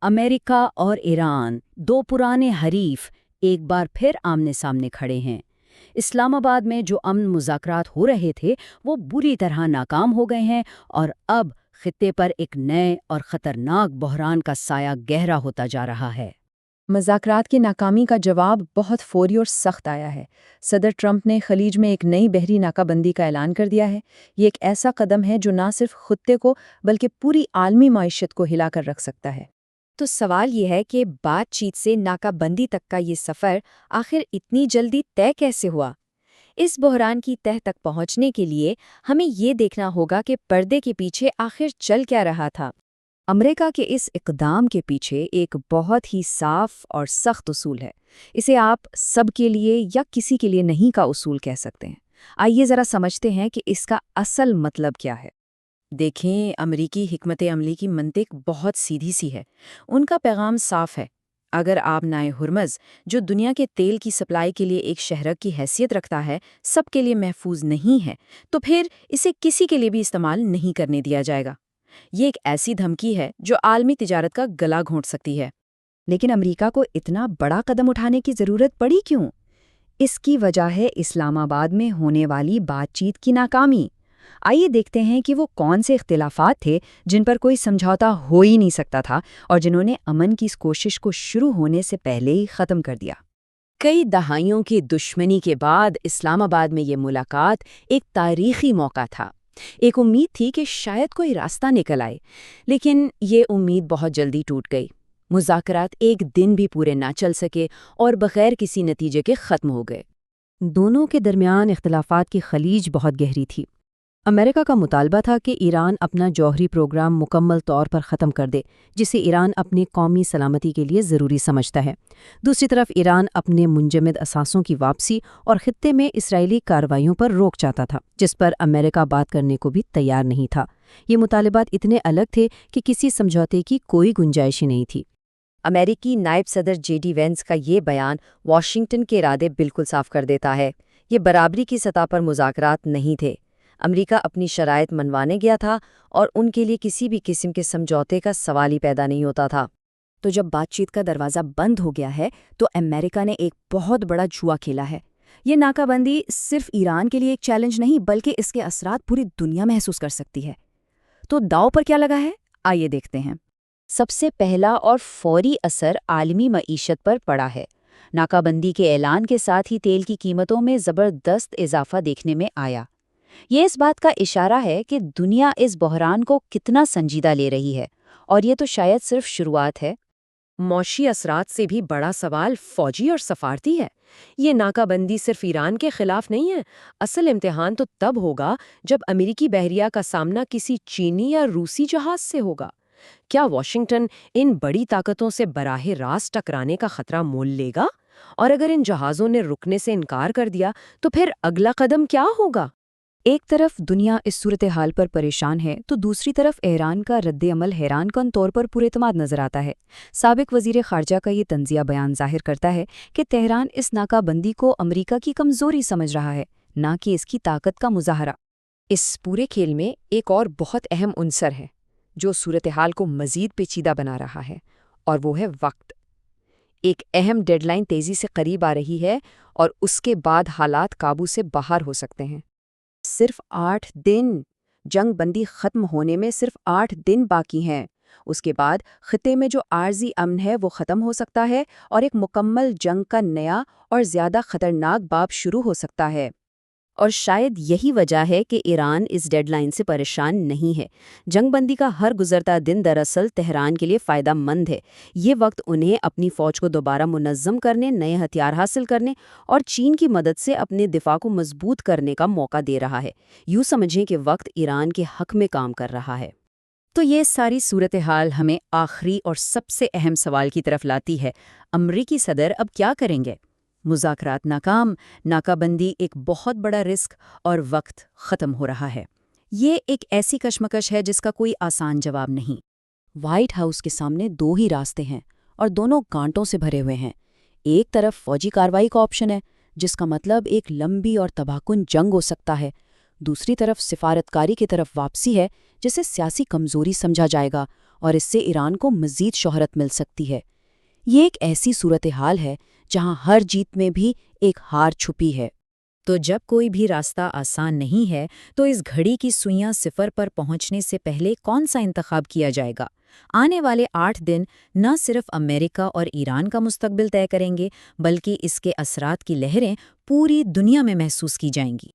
امریکہ اور ایران، دو پرانے حریف، ایک بار پھر آمنے سامنے کھڑے ہیں۔ اسلام آباد میں جو امن مذاکرات ہو رہے تھے وہ بری طرح ناکام ہو گئے ہیں اور اب خطے پر ایک نئے اور خطرناک بحران کا سایہ گہرا ہوتا جا رہا ہے۔ مذاکرات کی ناکامی کا جواب بہت فوری اور سخت آیا ہے۔ صدر ٹرمپ نے خلیج میں ایک نئی بحری ناکہ بندی کا اعلان کر دیا ہے۔ یہ ایک ایسا قدم ہے جو نہ صرف خطے کو بلکہ پوری عالمی معیشت کو ہلا کر رکھ سکتا ہے۔ تو سوال یہ ہے کہ بات چیت سے ناکہ بندی تک کا یہ سفر آخر اتنی جلدی طے کیسے ہوا؟ اس بحران کی تہہ تک پہنچنے کے لیے ہمیں یہ دیکھنا ہوگا کہ پردے کے پیچھے آخر چل کیا رہا تھا۔ امریکہ کے اس اقدام کے پیچھے ایک بہت ہی صاف اور سخت اصول ہے۔ اسے آپ سب کے لیے یا کسی کے لیے نہیں کا اصول کہہ سکتے ہیں۔ آئیے ذرا سمجھتے ہیں کہ اس کا اصل مطلب کیا ہے۔ دیکھیں، امریکی حکمت عملی کی منطق بہت سیدھی سی ہے۔ ان کا پیغام صاف ہے۔ اگر آپ نائے ہرمز، جو دنیا کے تیل کی سپلائی کے لیے ایک شہرک کی حیثیت رکھتا ہے، سب کے لیے محفوظ نہیں ہے، تو پھر اسے کسی کے لیے بھی استعمال نہیں کرنے دیا جائے گا۔ یہ ایک ایسی دھمکی ہے جو عالمی تجارت کا گلا گھونٹ سکتی ہے۔ لیکن امریکہ کو اتنا بڑا قدم اٹھانے کی ضرورت پڑی کیوں؟ اس کی وجہ ہے اسلام آباد میں ہونے والی بات چیت کی ناکامی۔ آئیے دیکھتے ہیں کہ وہ کون سے اختلافات تھے جن پر کوئی سمجھوتا ہو ہی نہیں سکتا تھا اور جنہوں نے امن کی اس کوشش کو شروع ہونے سے پہلے ہی ختم کر دیا۔ کئی دہائیوں کی دشمنی کے بعد اسلام آباد میں یہ ملاقات ایک تاریخی موقع تھا۔ ایک امید تھی کہ شاید کوئی راستہ نکل آئے، لیکن یہ امید بہت جلدی ٹوٹ گئی۔ مذاکرات ایک دن بھی پورے نہ چل سکے اور بغیر کسی نتیجے کے ختم ہو گئے۔ دونوں کے درمیان اختلافات کی خلیج بہت گہری تھی۔ امریکہ کا مطالبہ تھا کہ ایران اپنا جوہری پروگرام مکمل طور پر ختم کر دے، جسے ایران اپنی قومی سلامتی کے لیے ضروری سمجھتا ہے۔ دوسری طرف ایران اپنے منجمد اثاثوں کی واپسی اور خطے میں اسرائیلی کارروائیوں پر روک چاہتا تھا، جس پر امریکہ بات کرنے کو بھی تیار نہیں تھا۔ یہ مطالبات اتنے الگ تھے کہ کسی سمجھوتے کی کوئی گنجائش ہی نہیں تھی۔ امریکی نائب صدر جے ڈی وینس کا یہ بیان واشنگٹن کے ارادے بالکل صاف کر دیتا ہے۔ یہ برابری کی سطح پر مذاکرات نہیں تھے۔ امریکہ اپنی شرائط منوانے گیا تھا اور ان کے لیے کسی بھی قسم کے سمجھوتے کا سوال ہی پیدا نہیں ہوتا تھا۔ تو جب بات چیت کا دروازہ بند ہو گیا ہے تو امریکہ نے ایک بہت بڑا جوا کھیلا ہے۔ یہ ناکہ بندی صرف ایران کے لیے ایک چیلنج نہیں بلکہ اس کے اثرات پوری دنیا محسوس کر سکتی ہے۔ تو داؤ پر کیا لگا ہے؟ آئیے دیکھتے ہیں۔ سب سے پہلا اور فوری اثر عالمی معیشت پر پڑا ہے۔ ناکہ بندی کے اعلان کے ساتھ ہی تیل کی قیمتوں میں زبردست اضافہ دیکھنے میں آیا۔ یہ اس بات کا اشارہ ہے کہ دنیا اس بحران کو کتنا سنجیدہ لے رہی ہے، اور یہ تو شاید صرف شروعات ہے۔ معاشی اثرات سے بھی بڑا سوال فوجی اور سفارتی ہے۔ یہ ناکہ بندی صرف ایران کے خلاف نہیں ہے۔ اصل امتحان تو تب ہوگا جب امریکی بحریہ کا سامنا کسی چینی یا روسی جہاز سے ہوگا۔ کیا واشنگٹن ان بڑی طاقتوں سے براہ راست ٹکرانے کا خطرہ مول لے گا؟ اور اگر ان جہازوں نے رکنے سے انکار کر دیا تو پھر اگلا قدم کیا ہوگا؟ ایک طرف دنیا اس صورتحال پر پریشان ہے تو دوسری طرف ایران کا رد عمل حیران کن طور پر پر اعتماد نظر آتا ہے۔ سابق وزیر خارجہ کا یہ طنزیہ بیان ظاہر کرتا ہے کہ تہران اس ناکہ بندی کو امریکہ کی کمزوری سمجھ رہا ہے، نہ کہ اس کی طاقت کا مظاہرہ۔ اس پورے کھیل میں ایک اور بہت اہم عنصر ہے جو صورتحال کو مزید پیچیدہ بنا رہا ہے، اور وہ ہے وقت۔ ایک اہم ڈیڈ لائن تیزی سے قریب آ رہی ہے اور اس کے بعد حالات قابو سے باہر ہو سکتے ہیں۔ صرف 8 دن، جنگ بندی ختم ہونے میں صرف 8 دن باقی ہیں۔ اس کے بعد خطے میں جو عارضی امن ہے وہ ختم ہو سکتا ہے اور ایک مکمل جنگ کا نیا اور زیادہ خطرناک باب شروع ہو سکتا ہے۔ اور شاید یہی وجہ ہے کہ ایران اس ڈیڈ لائن سے پریشان نہیں ہے۔ جنگ بندی کا ہر گزرتا دن دراصل تہران کے لیے فائدہ مند ہے۔ یہ وقت انہیں اپنی فوج کو دوبارہ منظم کرنے، نئے ہتھیار حاصل کرنے اور چین کی مدد سے اپنے دفاع کو مضبوط کرنے کا موقع دے رہا ہے۔ یوں سمجھیں کہ وقت ایران کے حق میں کام کر رہا ہے۔ تو یہ ساری صورتحال ہمیں آخری اور سب سے اہم سوال کی طرف لاتی ہے۔ امریکی صدر اب کیا کریں گے؟ مذاکرات ناکام، ناکہ بندی ایک بہت بڑا رسک اور وقت ختم ہو رہا ہے۔ یہ ایک ایسی کشمکش ہے جس کا کوئی آسان جواب نہیں۔ وائٹ ہاؤس کے سامنے 2 ہی راستے ہیں اور دونوں کانٹوں سے بھرے ہوئے ہیں۔ ایک طرف فوجی کارروائی کا آپشن ہے، جس کا مطلب ایک لمبی اور تباہ کن جنگ ہو سکتا ہے۔ دوسری طرف سفارتکاری کی طرف واپسی ہے، جسے سیاسی کمزوری سمجھا جائے گا اور اس سے ایران کو مزید شہرت مل سکتی ہے۔ یہ ایک ایسی صورتحال ہے جہاں ہر جیت میں بھی ایک ہار چھپی ہے۔ تو جب کوئی بھی راستہ آسان نہیں ہے تو اس گھڑی کی سوئیاں صفر پر پہنچنے سے پہلے کون سا انتخاب کیا جائے گا؟ آنے والے 8 دن نہ صرف امریکہ اور ایران کا مستقبل طے کریں گے بلکہ اس کے اثرات کی لہریں پوری دنیا میں محسوس کی جائیں گی۔